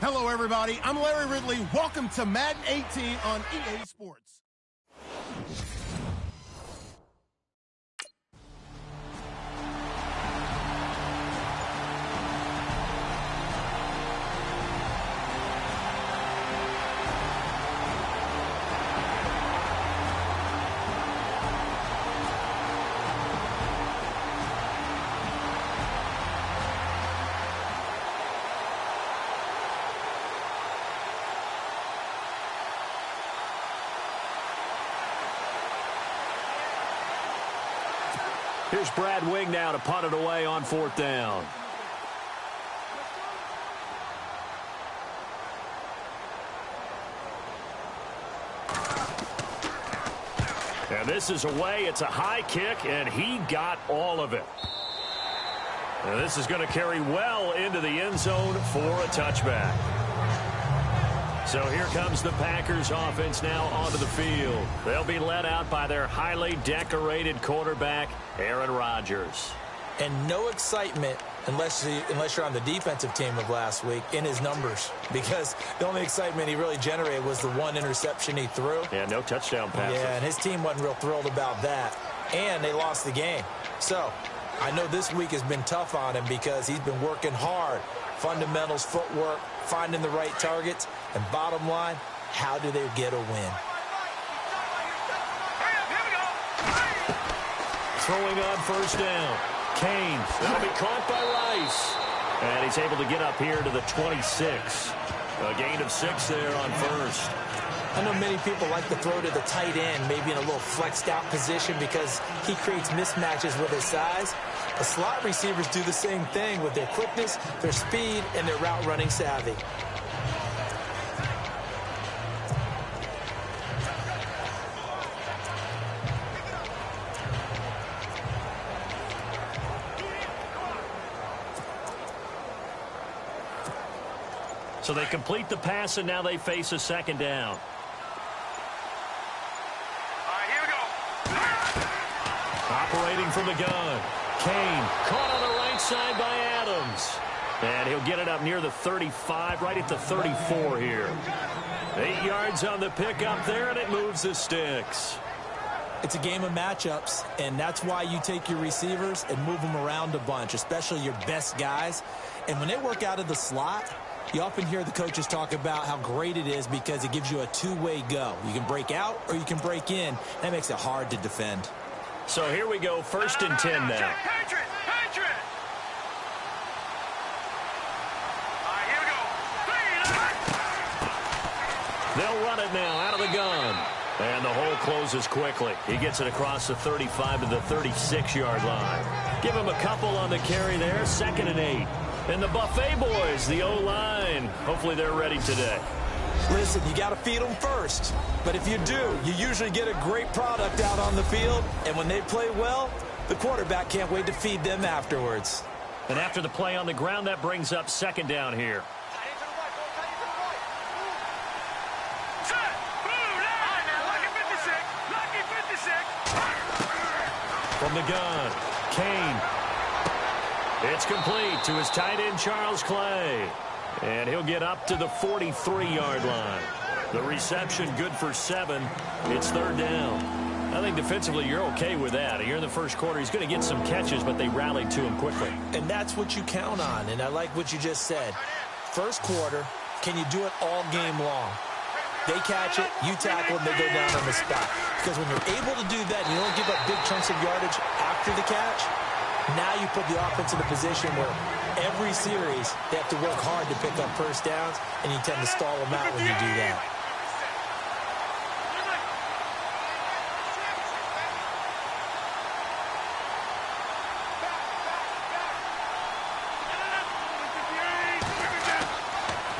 Hello, everybody. I'm Larry Ridley. Welcome to Madden 18 on EA Sports. Here's Brad Wing now to punt it away on 4th down. And this is away. It's a high kick, and he got all of it. And this is going to carry well into the end zone for a touchback. So here comes the Packers offense now onto the field. They'll be led out by their highly decorated quarterback, Aaron Rodgers. And no excitement unless you're on the defensive team of last week in his numbers, because the only excitement he really generated was the one interception he threw. Yeah, no touchdown passes. Yeah, and his team wasn't real thrilled about that. And they lost the game. So I know this week has been tough on him because he's been working hard. Fundamentals, footwork, finding the right targets. And bottom line, how do they get a win? Throwing on 1st down. Kane, that'll be caught by Rice. And he's able to get up here to the 26. A gain of 6 there on 1st. I know many people like to throw to the tight end, maybe in a little flexed out position because he creates mismatches with his size. The slot receivers do the same thing with their quickness, their speed, and their route running savvy. So they complete the pass, and now they face a 2nd down. All right, here we go. Operating from the gun. Kane caught on the right side by Adams. And he'll get it up near the 35, right at the 34 here. 8 yards on the pickup there, and it moves the sticks. It's a game of matchups, and that's why you take your receivers and move them around a bunch, especially your best guys. And when they work out of the slot, you often hear the coaches talk about how great it is because it gives you a two-way go. You can break out or you can break in. That makes it hard to defend. So here we go, 1st and 10 now. Patriot! All right, here we go. They'll run it now out of the gun. And the hole closes quickly. He gets it across the 35 to the 36-yard line. Give him a couple on the carry there, 2nd and 8. And the Buffet boys, the O-line, hopefully they're ready today. Listen, you got to feed them first. But if you do, you usually get a great product out on the field. And when they play well, the quarterback can't wait to feed them afterwards. And after the play on the ground, that brings up 2nd down here. From the gun, Kane. It's complete to his tight end, Charles Clay. And he'll get up to the 43-yard line. The reception good for 7. It's 3rd down. I think defensively you're okay with that. Here in the first quarter, he's going to get some catches, but they rallied to him quickly. And that's what you count on, and I like what you just said. First quarter, can you do it all game long? They catch it, you tackle, and they go down on the spot. Because when you're able to do that and you don't give up big chunks of yardage after the catch, now you put the offense in a position where every series they have to work hard to pick up 1st downs, and you tend to stall them out when you do that.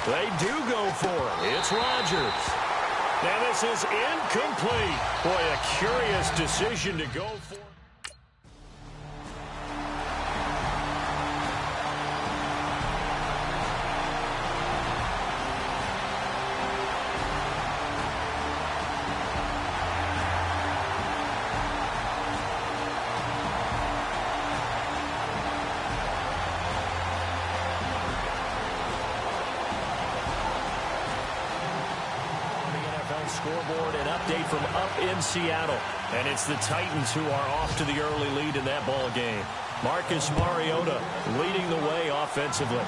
They do go for it. It's Rodgers. And this is incomplete. Boy, a curious decision to go for. NFL scoreboard, an update from up in Seattle. And it's the Titans who are off to the early lead in that ball game. Marcus Mariota leading the way offensively.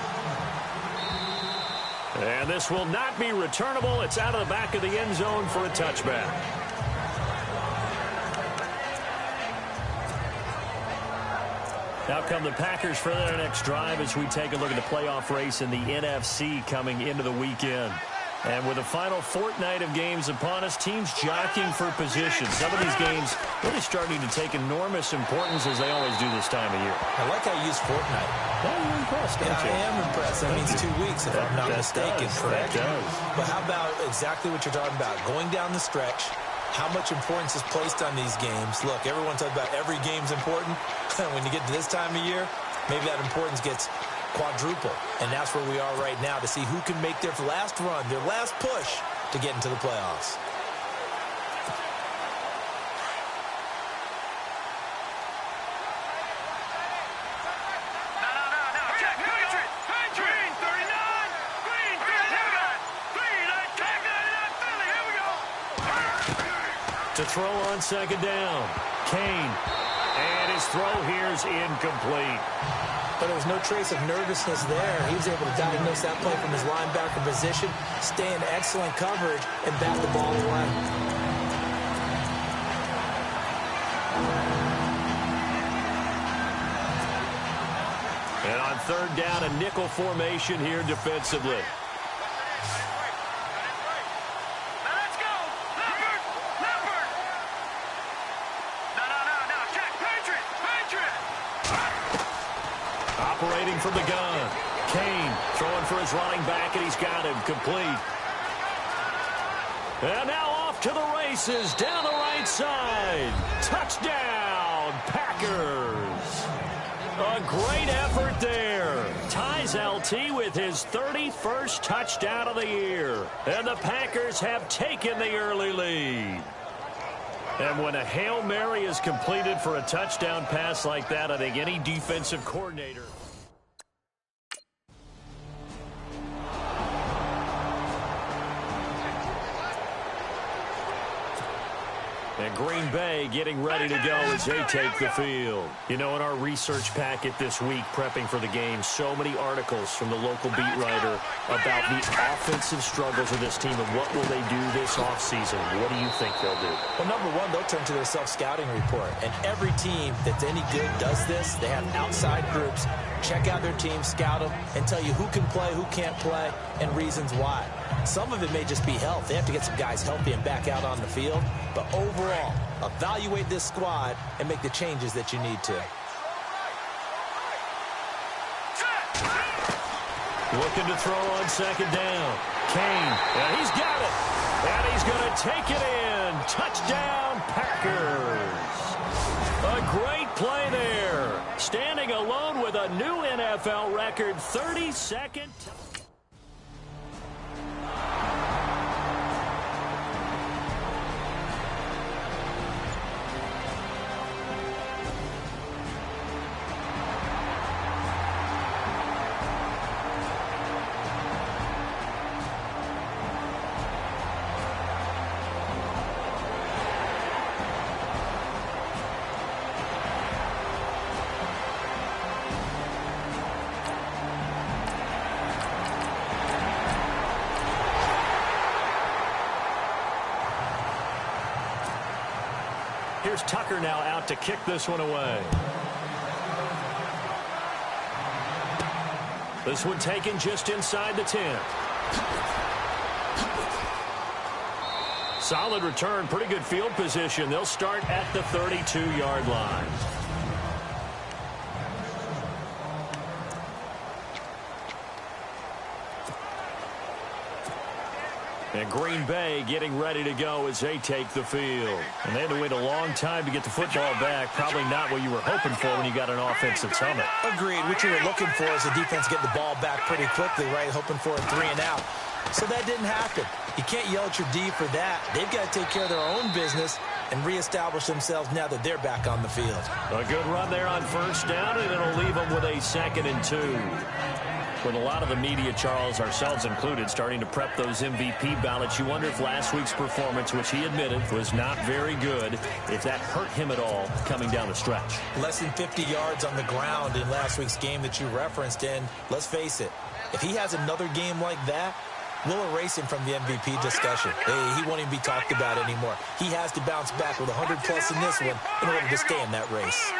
And this will not be returnable. It's out of the back of the end zone for a touchback. Now come the Packers for their next drive as we take a look at the playoff race in the NFC coming into the weekend. And with the final fortnight of games upon us, teams jockeying for position. Some of these games really starting to take enormous importance as they always do this time of year. I like how you use fortnight. Well, you're impressed, don't you? I am impressed. That means 2 weeks, if I'm not mistaken, correct? That does. But how about exactly what you're talking about? Going down the stretch, how much importance is placed on these games. Look, everyone talks about every game's important. When you get to this time of year, maybe that importance gets quadruple. And that's where we are right now to see who can make their last run, their last push to get into the playoffs. To throw on second down. Kane. And his throw here is incomplete. But there was no trace of nervousness there. He was able to diagnose that play from his linebacker position, stay in excellent coverage, and bat the ball away. And on third down, a nickel formation here defensively. Operating from the gun. Kane throwing for his running back, and he's got him complete. And now off to the races down the right side. Touchdown, Packers. A great effort there. Ties LT with his 31st touchdown of the year. And the Packers have taken the early lead. And when a Hail Mary is completed for a touchdown pass like that, I think any defensive coordinator... And Green Bay getting ready to go as they take the field. You know, in our research packet this week, prepping for the game, so many articles from the local beat writer about the offensive struggles of this team and what will they do this offseason. What do you think they'll do? Well, number one, they'll turn to their self-scouting report. And every team that's any good does this. They have outside groups. Check out their team, scout them, and tell you who can play, who can't play, and reasons why. Some of it may just be health. They have to get some guys healthy and back out on the field. But overall, evaluate this squad and make the changes that you need to. Looking to throw on second down. Kane, and he's got it. And he's going to take it in. Touchdown, Packers. A great play there. Standing alone with a new NFL record, 32nd. Here's Tucker now out to kick this one away. This one taken just inside the 10. Solid return, pretty good field position. They'll start at the 32-yard line. And Green Bay getting ready to go as they take the field. And they had to wait a long time to get the football back. Probably not what you were hoping for when you got an offense that's humming. Agreed. What you were looking for is the defense getting the ball back pretty quickly, right? Hoping for a 3 and out. So that didn't happen. You can't yell at your D for that. They've got to take care of their own business and reestablish themselves now that they're back on the field. A good run there on first down, and it'll leave them with a 2nd and 2. With a lot of the media, Charles, ourselves included, starting to prep those MVP ballots, you wonder if last week's performance, which he admitted was not very good, if that hurt him at all coming down the stretch. Less than 50 yards on the ground in last week's game that you referenced, and let's face it, if he has another game like that, we'll erase him from the MVP discussion. He won't even be talked about anymore. He has to bounce back with 100-plus in this one in order to stay in that race.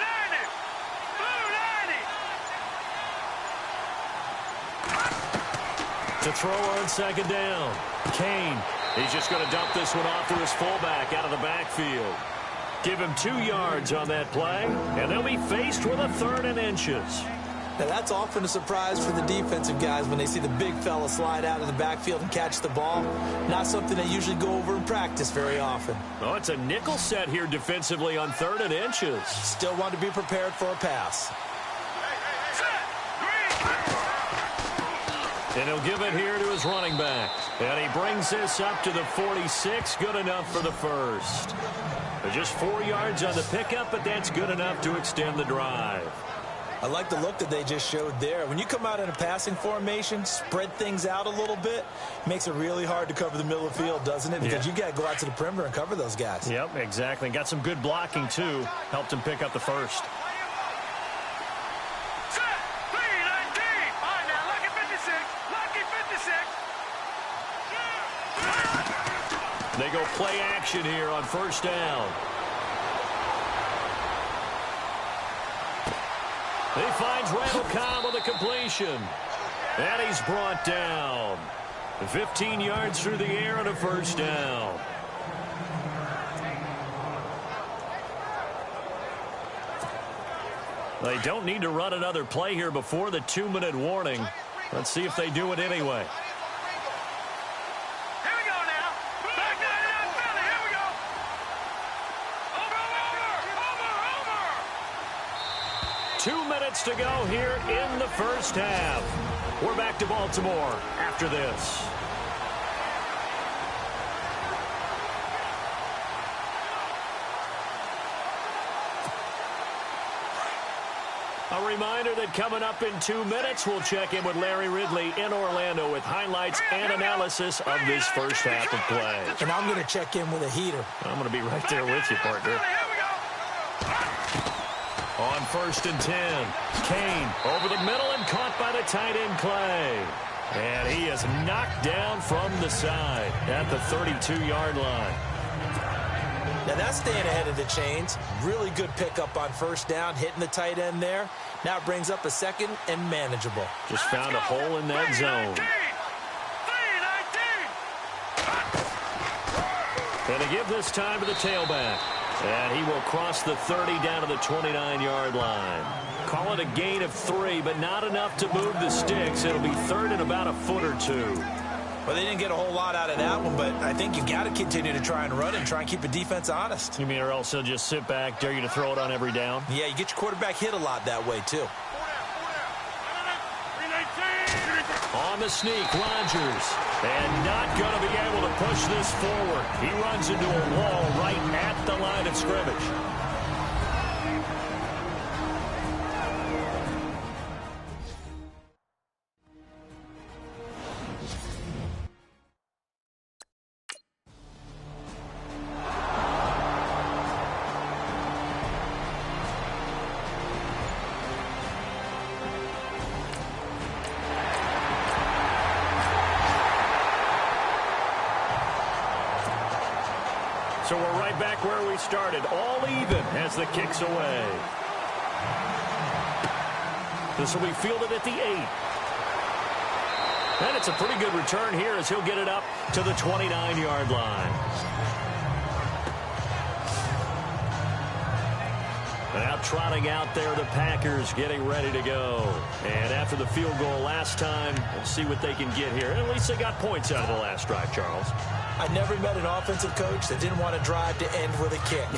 To throw on 2nd down. Kane, he's just going to dump this one off to his fullback out of the backfield. Give him 2 yards on that play, and they'll be faced with a 3rd and inches. Now, that's often a surprise for the defensive guys when they see the big fella slide out of the backfield and catch the ball. Not something they usually go over in practice very often. Oh, it's a nickel set here defensively on 3rd and inches. Still want to be prepared for a pass. And he'll give it here to his running back. And he brings this up to the 46. Good enough for the first. Just 4 yards on the pickup, but that's good enough to extend the drive. I like the look that they just showed there. When you come out in a passing formation, spread things out a little bit, makes it really hard to cover the middle of the field, doesn't it? Because you got to go out to the perimeter and cover those guys. Yep, exactly. Got some good blocking, too. Helped him pick up the first. They go play action here on first down. He finds Randall Cobb with a completion. And he's brought down. 15 yards through the air on a first down. They don't need to run another play here before the 2-minute warning. Let's see if they do it anyway. Here we go now. Back down Philly. Here we go. Over. 2 minutes to go here in the first half. We're back to Baltimore after this. A reminder that coming up in 2 minutes, we'll check in with Larry Ridley in Orlando with highlights and analysis of this first half of play. And I'm going to check in with a heater. I'm going to be right there with you, partner. On first and 10, Kane over the middle and caught by the tight end Clay. And he is knocked down from the side at the 32-yard line. Now that's staying ahead of the chains. Really good pickup on first down, hitting the tight end there. Now it brings up a second and manageable. Just found a hole in that zone. And to give this time to the tailback. And he will cross the 30 down to the 29-yard line. Call it a gain of 3, but not enough to move the sticks. It'll be third and about a foot or two. Well, they didn't get a whole lot out of that one, but I think you got to continue to try and run and try and keep the defense honest. You mean or else he'll just sit back, dare you to throw it on every down? Yeah, you get your quarterback hit a lot that way, too. On the sneak, Rodgers. And not going to be able to push this forward. He runs into a wall right at the line of scrimmage. So we're right back where we started, all even as the kick's away. This will be fielded at the 8. And it's a pretty good return here as he'll get it up to the 29-yard line. Now trotting out there, the Packers getting ready to go. And after the field goal last time, we'll see what they can get here. At least they got points out of the last drive, Charles. I never met an offensive coach that didn't want to drive to end with a kick.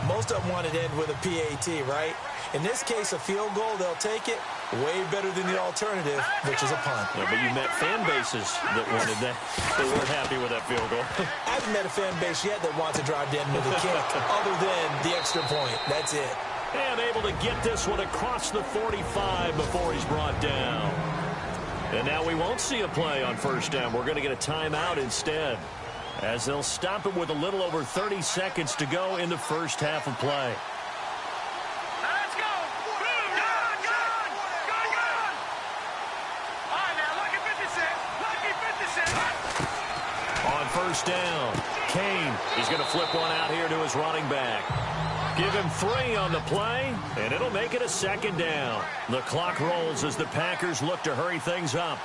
Most of them wanted to end with a PAT, right? In this case, a field goal, they'll take it. Way better than the alternative, which is a punt. Yeah, but you met fan bases that wanted that. They weren't happy with that field goal. I haven't met a fan base yet that wants to drive down with a kick other than the extra point. That's it. And able to get this one across the 45 before he's brought down. And now we won't see a play on first down. We're going to get a timeout instead, as they'll stop it with a little over 30 seconds to go in the first half of play. Let's go. Gun. All right, now, lucky 56. On first down, Kane is going to flip one out here to his running back. Give him 3 on the play, and it'll make it a second down. The clock rolls as the Packers look to hurry things up.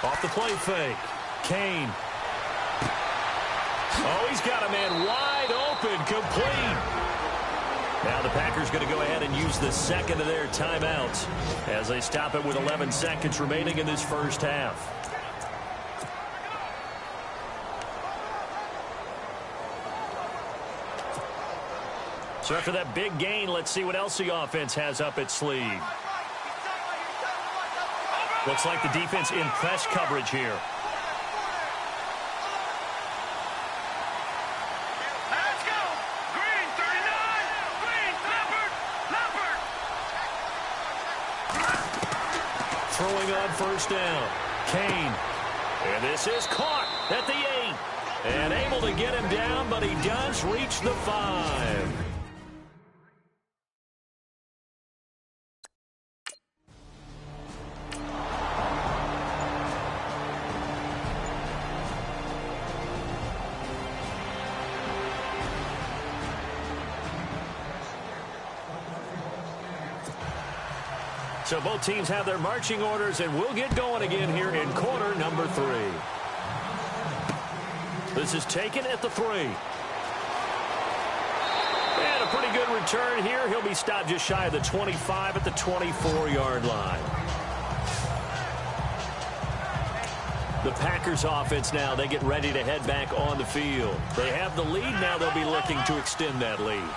Off the play fake, Kane. Oh, he's got a man wide open, complete. Now the Packers going to go ahead and use the second of their timeouts as they stop it with 11 seconds remaining in this first half. So after that big gain, let's see what else the offense has up its sleeve. Looks like the defense in press coverage here. Let's go. Green, 39. Green, Leopard. Throwing on first down, Kane. And this is caught at the 8. And able to get him down, but he does reach the 5. So both teams have their marching orders, and we'll get going again here in quarter number 3. This is taken at the 3. And a pretty good return here. He'll be stopped just shy of the 25 at the 24-yard line. The Packers offense now, they get ready to head back on the field. They have the lead. Now they'll be looking to extend that lead.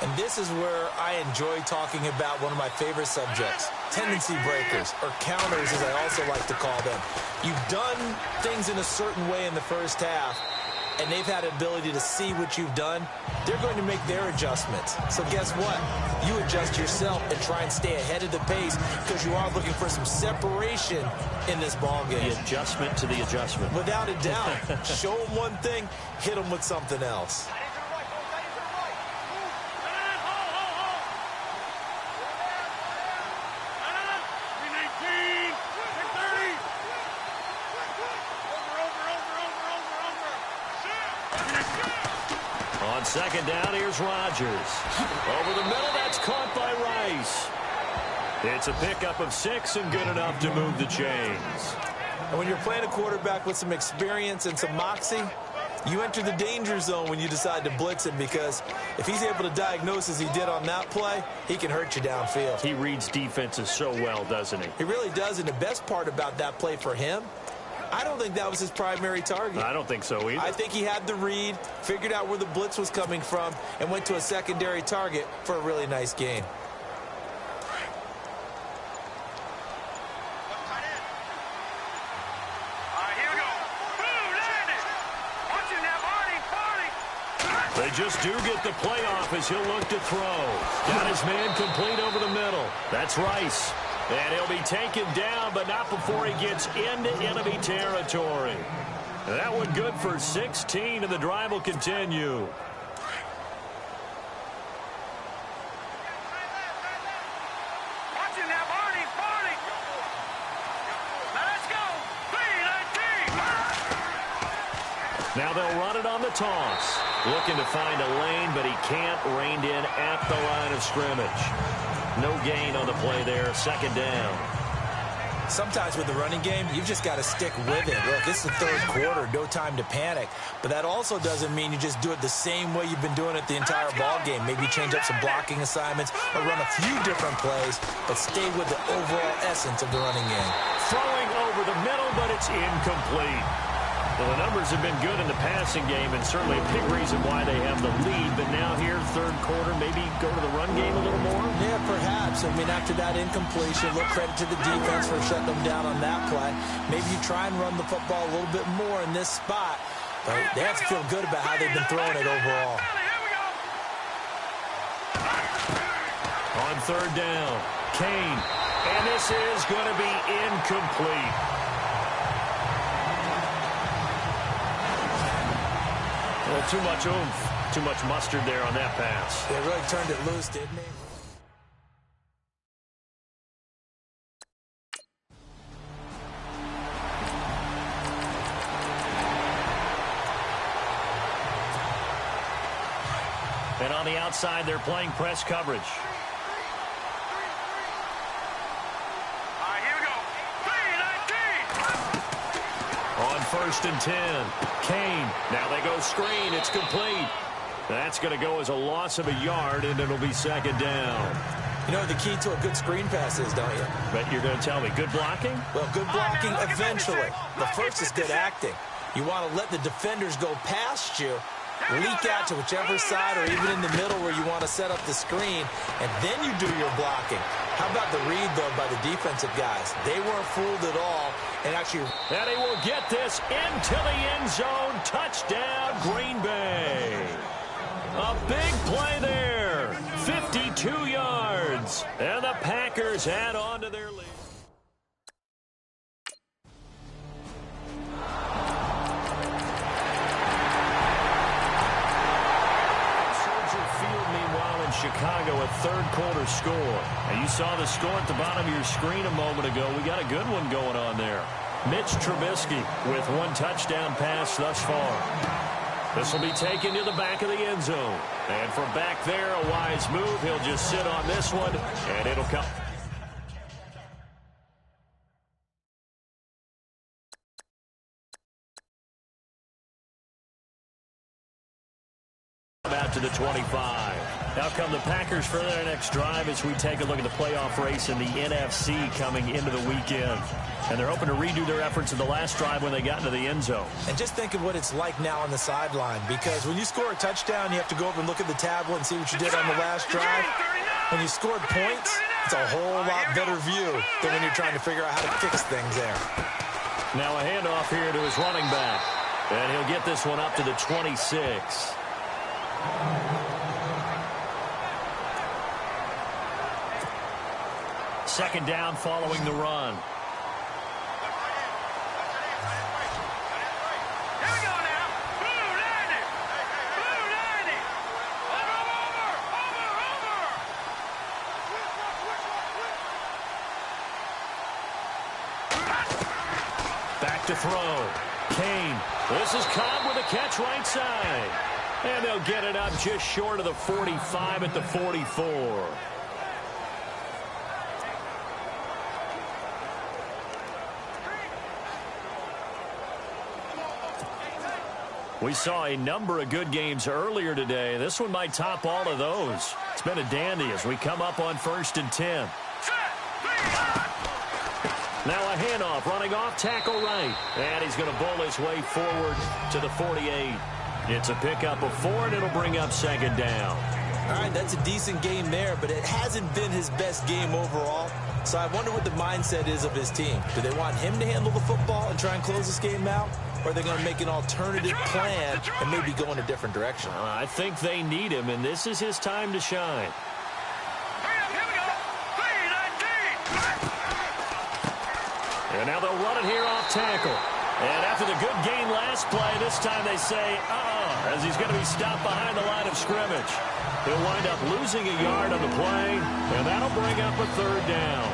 And this is where I enjoy talking about one of my favorite subjects, tendency breakers, or counters as I also like to call them. You've done things in a certain way in the first half, and they've had an ability to see what you've done. They're going to make their adjustments. So guess what? You adjust yourself and try and stay ahead of the pace because you are looking for some separation in this ball game. The adjustment to the adjustment. Without a doubt. Show them one thing, hit them with something else. On second down, here's Rodgers. Over the middle, that's caught by Rice. It's a pickup of 6 and good enough to move the chains. And when you're playing a quarterback with some experience and some moxie, you enter the danger zone when you decide to blitz him, because if he's able to diagnose as he did on that play, he can hurt you downfield. He reads defenses so well, doesn't he? He really does, and the best part about that play for him, I don't think that was his primary target. I don't think so either. I think he had the read, figured out where the blitz was coming from, and went to a secondary target for a really nice gain. They just do get the playoff as he'll look to throw. Got his man complete over the middle. That's Rice. And he'll be taken down, but not before he gets into enemy territory. That one good for 16, and the drive will continue. Now they'll run it on the toss. Looking to find a lane, but he can't. Reined in at the line of scrimmage. No gain on the play there. Second down. Sometimes with the running game, you've just got to stick with it. Look, it's the third quarter, no time to panic. But that also doesn't mean you just do it the same way you've been doing it the entire ball game. Maybe change up some blocking assignments or run a few different plays, but stay with the overall essence of the running game. Throwing over the middle, but it's incomplete. Well, the numbers have been good in the passing game, and certainly a big reason why they have the lead. But now here, third quarter, maybe go to the run game a little more? Yeah, perhaps. I mean, after that incompletion, a little credit to the defense for shutting them down on that play. Maybe you try and run the football a little bit more in this spot. But they have to feel good about how they've been throwing it overall. On third down, Kane. And this is going to be incomplete. Well, too much oomph, too much mustard there on that pass. They really turned it loose, didn't they? And on the outside, they're playing press coverage. First and 10. Kane. Now they go screen. It's complete. That's going to go as a loss of a yard, and it'll be second down. You know what the key to a good screen pass is, don't you? But you're going to tell me, good blocking? Well, good blocking eventually. The first is good acting. You want to let the defenders go past you, leak out to whichever side or even in the middle where you want to set up the screen, and then you do your blocking. How about the read, though, by the defensive guys? They weren't fooled at all. And actually, and he will get this into the end zone. Touchdown, Green Bay. A big play there. 52 yards. And the Packers add on to their lead. Chicago, a third quarter score. And you saw the score at the bottom of your screen a moment ago. We got a good one going on there. Mitch Trubisky with one touchdown pass thus far. This will be taken to the back of the end zone. And from back there, a wise move. He'll just sit on this one, and it'll come. Out to the 25. Now come the Packers for their next drive as we take a look at the playoff race in the NFC coming into the weekend. And they're hoping to redo their efforts in the last drive when they got into the end zone. And just think of what it's like now on the sideline, because when you score a touchdown, you have to go over and look at the tablet and see what you did on the last drive. When you scored points, it's a whole lot better view than when you're trying to figure out how to fix things there. Now a handoff here to his running back. And he'll get this one up to the 26. Second down following the run. Here we go now. Blue 90. Blue 90. Over. Back to throw. Kane. This is Cobb with a catch right side. And they'll get it up just short of the 45 at the 44. We saw a number of good games earlier today. This one might top all of those. It's been a dandy as we come up on first and 10. Now a handoff running off tackle right. And he's going to bowl his way forward to the 48. It's a pickup of 4, and it'll bring up second down. All right, that's a decent game there, but it hasn't been his best game overall. So I wonder what the mindset is of his team. Do they want him to handle the football and try and close this game out? Or are they going to make an alternative plan and maybe go in a different direction? I think they need him, and this is his time to shine. Here we go. 3-19. And now they'll run it here off tackle. And after the good gain last play, this time they say, as he's going to be stopped behind the line of scrimmage. He'll wind up losing a yard on the play, and that'll bring up a third down.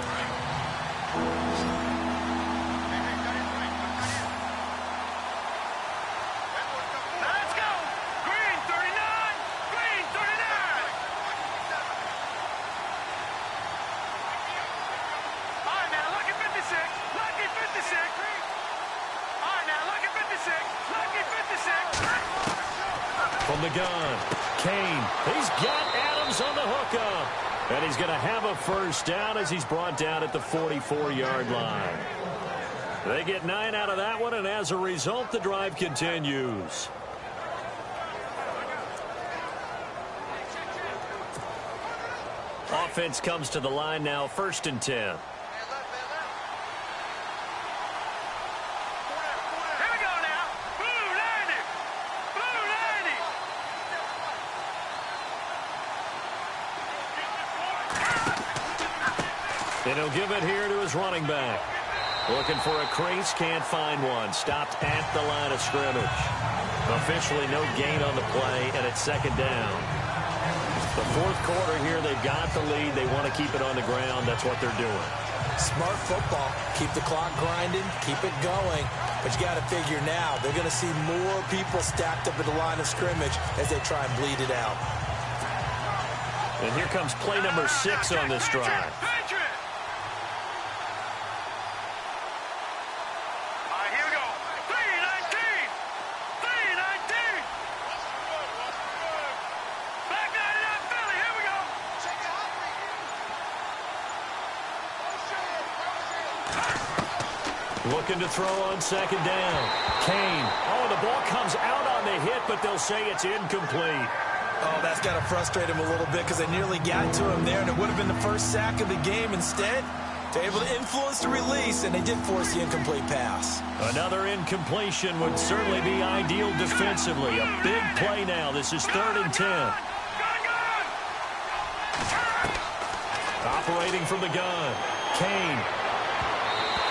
Let's go. Green 39. Green 39. All right, now look at 56. Lucky 56. All right, now look at 56. Lucky 56. From the gun, Kane. He's got Adams on the hookup. And he's going to have a first down as he's brought down at the 44-yard line. They get 9 out of that one, and as a result, the drive continues. Offense comes to the line now, 1st and 10. And he'll give it here to his running back. Looking for a crease, can't find one. Stopped at the line of scrimmage. Officially no gain on the play, and it's 2nd down. The 4th quarter here, they've got the lead. They want to keep it on the ground. That's what they're doing. Smart football. Keep the clock grinding, keep it going. But you got to figure now, they're going to see more people stacked up at the line of scrimmage as they try and bleed it out. And here comes play number 6 on this drive. Looking to throw on 2nd down. Kane. Oh, the ball comes out on the hit, but they'll say it's incomplete. Oh, that's got to frustrate him a little bit because they nearly got to him there, and it would have been the first sack of the game. Instead, they're able to influence the release, and they did force the incomplete pass. Another incompletion would certainly be ideal defensively. A big play now. This is 3rd and 10. Operating from the gun. Kane.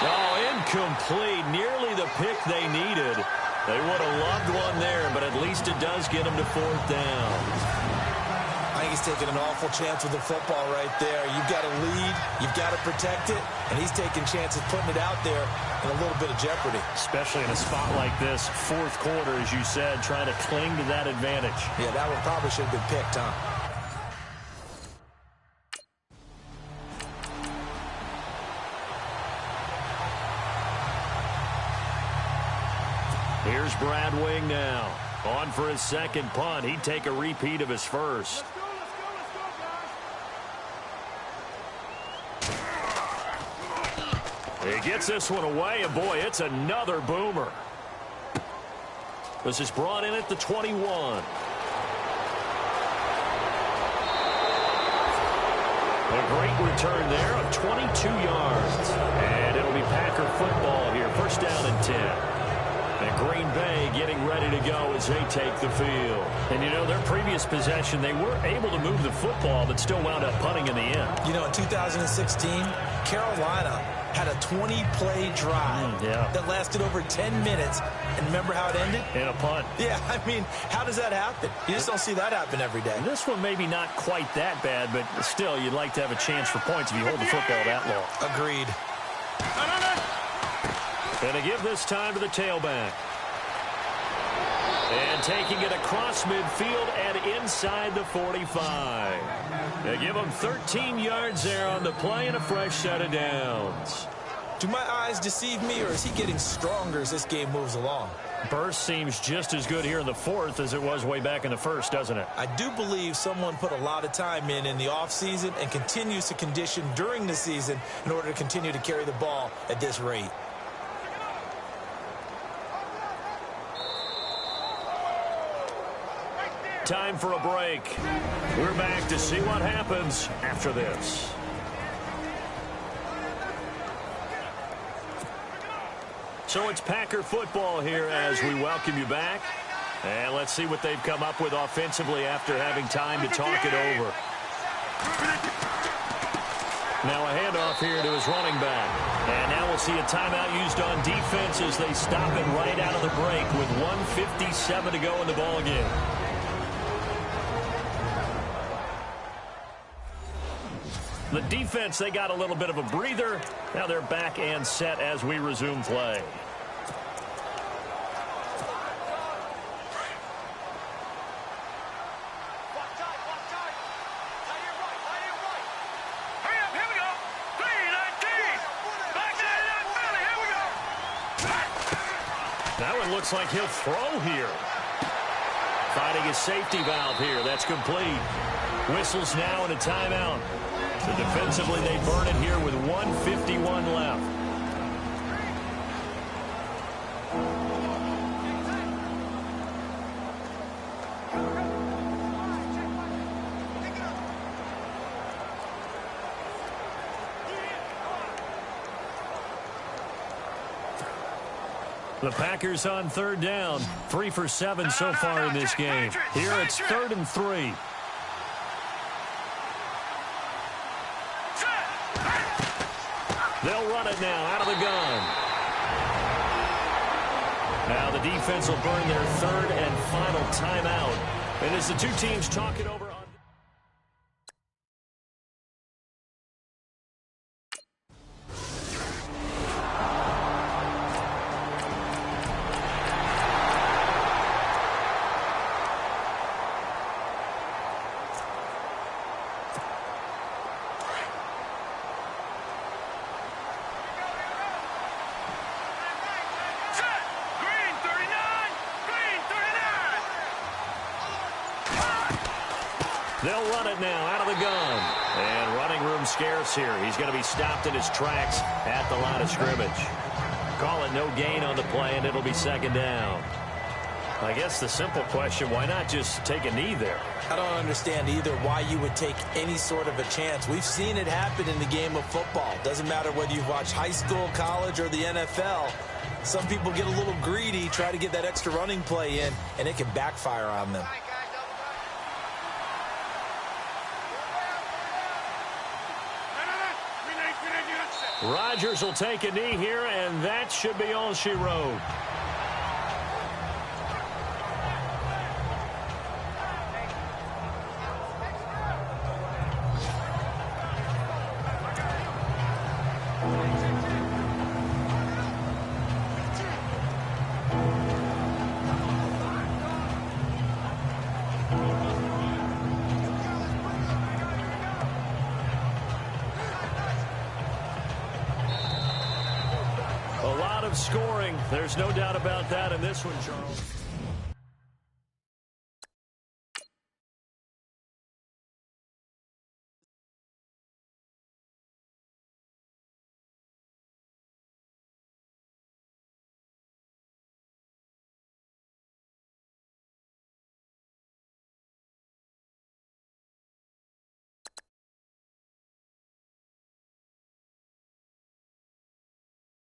Oh, incomplete. Nearly the pick they needed. They would have loved one there, but at least it does get them to 4th down. I think he's taking an awful chance with the football right there. You've got to lead. You've got to protect it. And he's taking chances putting it out there in a little bit of jeopardy. Especially in a spot like this, 4th quarter, as you said, trying to cling to that advantage. Yeah, that one probably should have been picked, huh? Here's Brad Wing now. On for his 2nd punt. He'd take a repeat of his first. He gets this one away, and boy, it's another boomer. This is brought in at the 21. A great return there of 22 yards. And it'll be Packer football here. 1st down and 10. And Green Bay getting ready to go as they take the field. And, you know, their previous possession, they were able to move the football, but still wound up punting in the end. You know, in 2016, Carolina had a 20-play drive that lasted over 10 minutes. And remember how it ended? In a punt. Yeah, I mean, how does that happen? You just don't see that happen every day. This one maybe not quite that bad, but still, you'd like to have a chance for points if you hold the football that long. Agreed. And to give this time to the tailback. And taking it across midfield and inside the 45. They give him 13 yards there on the play and a fresh set of downs. Do my eyes deceive me, or is he getting stronger as this game moves along? Burst seems just as good here in the 4th as it was way back in the 1st, doesn't it? I do believe someone put a lot of time in the offseason and continues to condition during the season in order to continue to carry the ball at this rate. Time for a break. We're back to see what happens after this. So it's Packer football here as we welcome you back. And let's see what they've come up with offensively after having time to talk it over. Now a handoff here to his running back. And now we'll see a timeout used on defense as they stop it right out of the break with 1:57 to go in the ballgame. The defense, they got a little bit of a breather. Now they're back and set as we resume play. That one looks like he'll throw here. Finding his safety valve here. That's complete. Whistles now and a timeout. So defensively, they burn it here with 1:51 left. The Packers on third down. 3 for 7 so far in this game. Here it's 3rd and 3. They'll run it now out of the gun. Now the defense will burn their 3rd and final timeout. And as the two teams talk it over on... They'll run it now out of the gun. And running room scarce here. He's going to be stopped in his tracks at the line of scrimmage. Call it no gain on the play, and it'll be 2nd down. I guess the simple question, why not just take a knee there? I don't understand either why you would take any sort of a chance. We've seen it happen in the game of football. Doesn't matter whether you've watched high school, college, or the NFL. Some people get a little greedy, try to get that extra running play in, and it can backfire on them. Rodgers will take a knee here, and that should be all she wrote. Scoring. There's no doubt about that in this one, Charles.